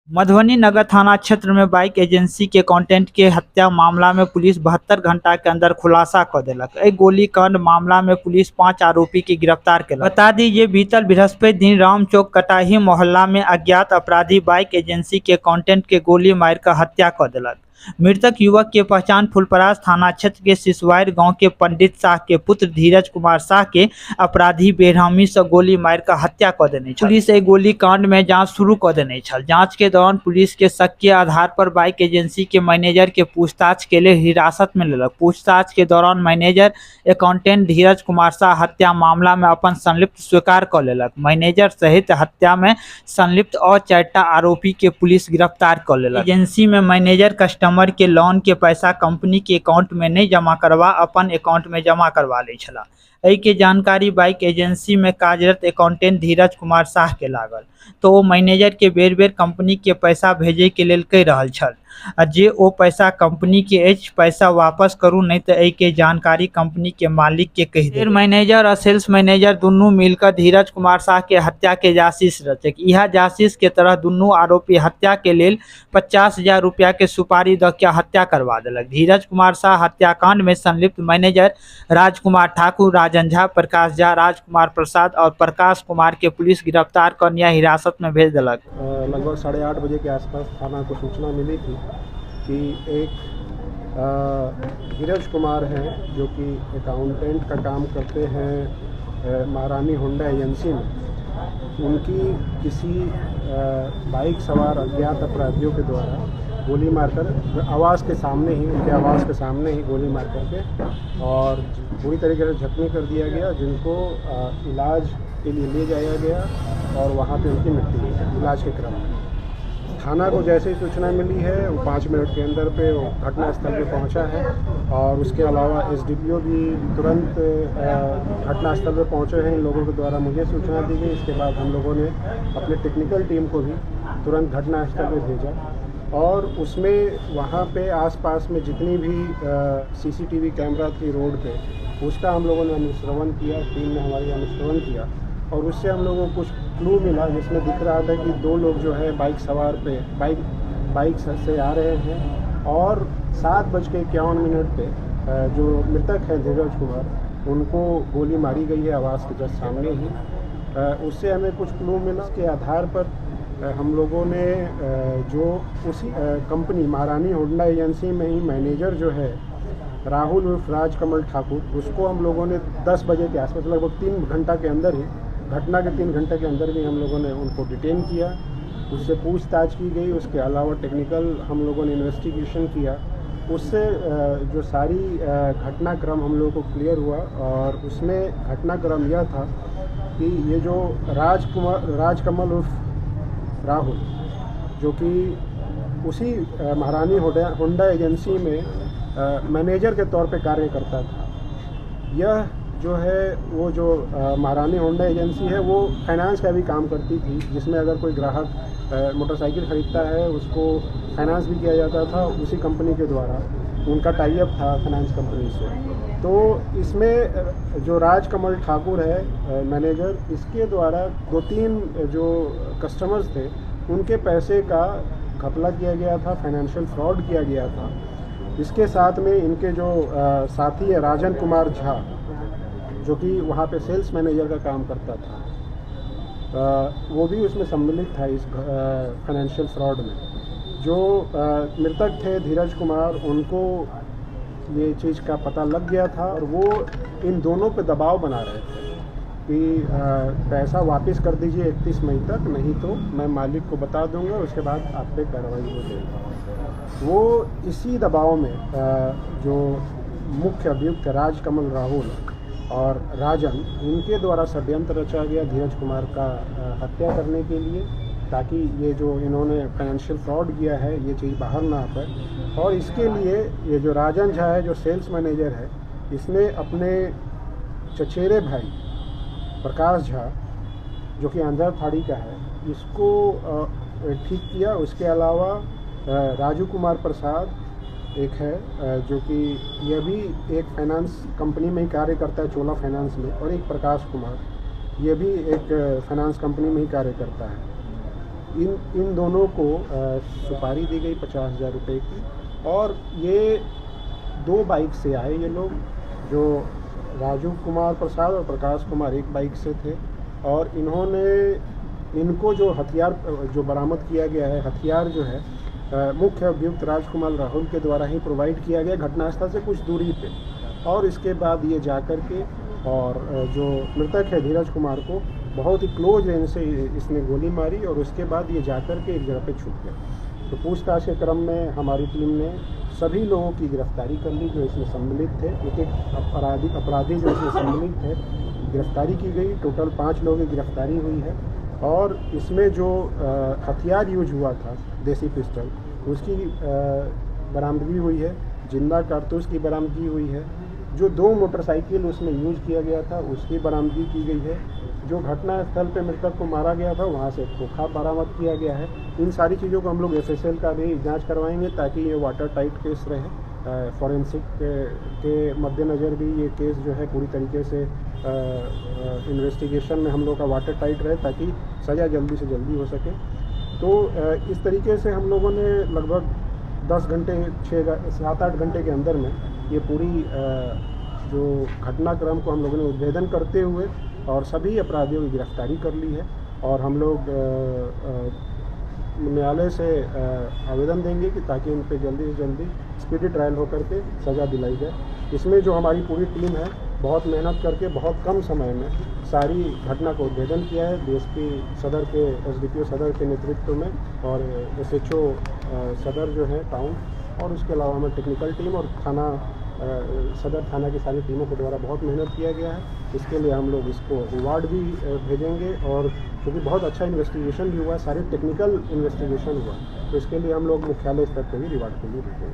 मधुबनी नगर थाना क्षेत्र में बाइक एजेंसी के अकाउंटेंट के हत्या मामला में पुलिस 72 घंटा के अंदर खुलासा कर देलक। गोलीकांड मामला में पुलिस 5 आरोपी के गिरफ्तार केलक। बता दीजिए, बीतल बृहस्पति दिन रामचौक कटाही मोहल्ला में अज्ञात अपराधी बाइक एजेंसी के अकाउंटेंट के गोली मारकर हत्या कर देलक। मृतक युवक की पहचान फुलपरास थाना क्षेत्र के सिसवायर गांव के पंडित शाह के पुत्र धीरज कुमार शाह के अपराधी बेरहमी से गोली मारकर हत्या कर देने छल। पुलिस गोली कांड में जांच शुरू कर देने छल। जांच के दौरान पुलिस के शक के आधार पर बाइक एजेंसी के मैनेजर के पूछताछ के लिए हिरासत में लेलक। पूछताछ के दौरान मैनेजर अकाउंटेंट धीरज कुमार शाह हत्या मामला में अपन संलिप्त स्वीकार कर लेलक। मैनेजर सहित हत्या में संलिप्त और 4टा आरोपी के पुलिस गिरफ्तार कर लेलक। एजेंसी में मैनेजर कस्टमर के लोन के पैसा कंपनी के अकाउंट में नहीं जमा करवा अपन अकाउंट में जमा करवा ले छला। एहि के जानकारी बाइक एजेंसी में कार्यरत अकाउंटेंट धीरज कुमार शाह के लागल, तो वो मैनेजर के बेर बेर कंपनी के पैसा भेजे के लेल कहि रहल छल जे ओ पैसा कंपनी के अछि, पैसा वापस करू नहीं तो एहि के जानकारी कंपनी के मालिक के कहि दे। मैनेजर और सेल्स मैनेजर दुनू मिलकर धीरज कुमार शाह के हत्या के जासिस रचक। यह जासिस के तरह दुनू आरोपी हत्या के लेल 50,000 रुपया के सुपारी द के हत्या करवा देलक। धीरज कुमार शाह हत्याकांड में संलिप्त मैनेजर राजकुमार ठाकुर, राजन झा, प्रकाश झा, राजकुमार प्रसाद और प्रकाश कुमार के पुलिस गिरफ्तार कर न्याय हिरासत में भेज दिलक। लगभग 8:30 बजे के आसपास थाना को सूचना मिली थी कि एक धीरज कुमार हैं जो कि अकाउंटेंट का काम करते हैं महारानी होंडा एजेंसी में, उनकी किसी बाइक सवार अज्ञात अपराधियों के द्वारा गोली मारकर आवास के सामने ही, उनके आवास के सामने ही गोली मार करके और पूरी तरीके से जख्मी कर दिया गया, जिनको इलाज के लिए ले जाया गया और वहाँ पे उनकी मृत्यु हुई इलाज के क्रम में। थाना को जैसे ही सूचना मिली है वो 5 मिनट के अंदर पे घटनास्थल पे पहुंचा है और उसके अलावा एसडीपीओ भी तुरंत घटनास्थल पे पहुंचे हैं। इन लोगों के द्वारा मुझे सूचना दी गई। इसके बाद हम लोगों ने अपने टेक्निकल टीम को भी तुरंत घटनास्थल पे भेजा और उसमें वहाँ पे आसपास में जितनी भी सीसीटीवी कैमरा थी रोड पे, उसका हम लोगों ने अनुश्रवण किया। टीम ने हमारी अनुश्रवण किया और उससे हम लोगों को कुछ क्लू मिला, जिसमें दिख रहा था कि 2 लोग जो है बाइक सवार पे बाइक से आ रहे हैं और 7:51 पे जो मृतक है धीरज कुमार, उनको गोली मारी गई है आवास के जस्ट सामने ही। उससे हमें कुछ क्लू मिला। उसके आधार पर हम लोगों ने जो उसी कंपनी महारानी होंडा एजेंसी में ही मैनेजर जो है राहुल उर्फ राजकमल ठाकुर, उसको हम लोगों ने 10 बजे के आसपास लगभग 3 घंटा के अंदर ही, घटना के 3 घंटे के अंदर भी हम लोगों ने उनको डिटेन किया, उससे पूछताछ की गई। उसके अलावा टेक्निकल हम लोगों ने इन्वेस्टिगेशन किया। उससे जो सारी घटनाक्रम हम लोगों को क्लियर हुआ और उसमें घटनाक्रम यह था कि ये जो राजकमल उर्फ राहुल, जो कि उसी महारानी होंडा एजेंसी में मैनेजर के तौर पे कार्य करता था, यह जो है वो जो महारानी होंडा एजेंसी है वो फाइनेंस का भी काम करती थी, जिसमें अगर कोई ग्राहक मोटरसाइकिल ख़रीदता है उसको फाइनेंस भी किया जाता था उसी कंपनी के द्वारा। उनका टाई अप था फाइनेंस कंपनी से। तो इसमें जो राजकमल ठाकुर है मैनेजर, इसके द्वारा 2-3 जो कस्टमर्स थे उनके पैसे का घपला किया गया था, फाइनेंशियल फ्रॉड किया गया था। इसके साथ में इनके जो साथी है राजन कुमार झा, जो कि वहाँ पे सेल्स मैनेजर का काम करता था, वो भी उसमें सम्मिलित था इस फाइनेंशियल फ्रॉड में। जो मृतक थे धीरज कुमार, उनको ये चीज़ का पता लग गया था और वो इन दोनों पे दबाव बना रहे थे कि पैसा वापस कर दीजिए 31 मई तक, नहीं तो मैं मालिक को बता दूंगा, उसके बाद आप पे कार्रवाई हो जाएगी। वो इसी दबाव में जो मुख्य अभियुक्त राजकमल राहुल और राजन, इनके द्वारा षड्यंत्र रचा गया धीरज कुमार का हत्या करने के लिए, ताकि ये जो इन्होंने फाइनेंशियल फ्रॉड किया है ये चीज़ बाहर ना आ पाए। और इसके लिए ये जो राजन झा है जो सेल्स मैनेजर है, इसने अपने चचेरे भाई प्रकाश झा, जो कि आंध्र थाड़ी का है, इसको ठीक किया। उसके अलावा राजू कुमार प्रसाद एक है जो कि यह भी एक फाइनेंस कंपनी में ही कार्य करता है, चोला फाइनेंस में, और एक प्रकाश कुमार, ये भी एक फाइनेंस कंपनी में ही कार्य करता है। इन दोनों को सुपारी दी गई 50,000 रुपये की। और ये 2 बाइक से आए ये लोग, जो राजू कुमार प्रसाद और प्रकाश कुमार एक बाइक से थे। और इनको जो हथियार जो बरामद किया गया है, हथियार जो है मुख्य अभियुक्त राजकुमार राहुल के द्वारा ही प्रोवाइड किया गया घटनास्थल से कुछ दूरी पे। और इसके बाद ये जाकर के और जो मृतक है धीरज कुमार को बहुत ही क्लोज रेंज से इसने गोली मारी और उसके बाद ये जाकर के एक जगह पे छुप गया। तो पूछताछ के क्रम में हमारी टीम ने सभी लोगों की गिरफ्तारी कर ली जो इसमें सम्मिलित थे। एक अपराधी जो इसमें सम्मिलित थे गिरफ्तारी की गई। टोटल 5 लोगों की गिरफ्तारी हुई है। और इसमें जो हथियार यूज हुआ था देसी पिस्टल, उसकी बरामदगी हुई है। जिंदा कारतूस की बरामदगी हुई है। जो 2 मोटरसाइकिल उसमें यूज किया गया था उसकी बरामदगी की गई है। जो घटनास्थल पे मृतक को मारा गया था वहाँ से खोखा बरामद किया गया है। इन सारी चीज़ों को हम लोग FSL का भी जांच करवाएंगे ताकि ये वाटर टाइट केस रहे। फॉरेंसिक के मद्देनज़र भी ये केस जो है पूरी तरीके से इन्वेस्टिगेशन में हम लोग का वाटर टाइट रहे ताकि सज़ा जल्दी से जल्दी हो सके। तो इस तरीके से हम लोगों ने लगभग 10 घंटे 7-8 घंटे के अंदर में ये पूरी जो घटनाक्रम को हम लोगों ने उद्भेदन करते हुए और सभी अपराधियों की गिरफ्तारी कर ली है। और हम लोग न्यायालय से आवेदन देंगे कि ताकि उन पर जल्दी से जल्दी स्पीडी ट्रायल होकर के सज़ा दिलाई जाए। इसमें जो हमारी पूरी टीम है बहुत मेहनत करके बहुत कम समय में सारी घटना को उद्भेदन किया है। DSP सदर के SDPO सदर के नेतृत्व में और SHO सदर जो है टाउन, और उसके अलावा हमें टेक्निकल टीम और थाना सदर थाना की सारी टीमों के द्वारा बहुत मेहनत किया गया है। इसके लिए हम लोग इसको रिवार्ड भी भेजेंगे। और क्योंकि बहुत अच्छा इन्वेस्टिगेशन भी हुआ है, सारे टेक्निकल इन्वेस्टिगेशन हुआ, तो इसके लिए हम लोग मुख्यालय स्तर पर भी रिवार्ड के लिए भेजेंगे।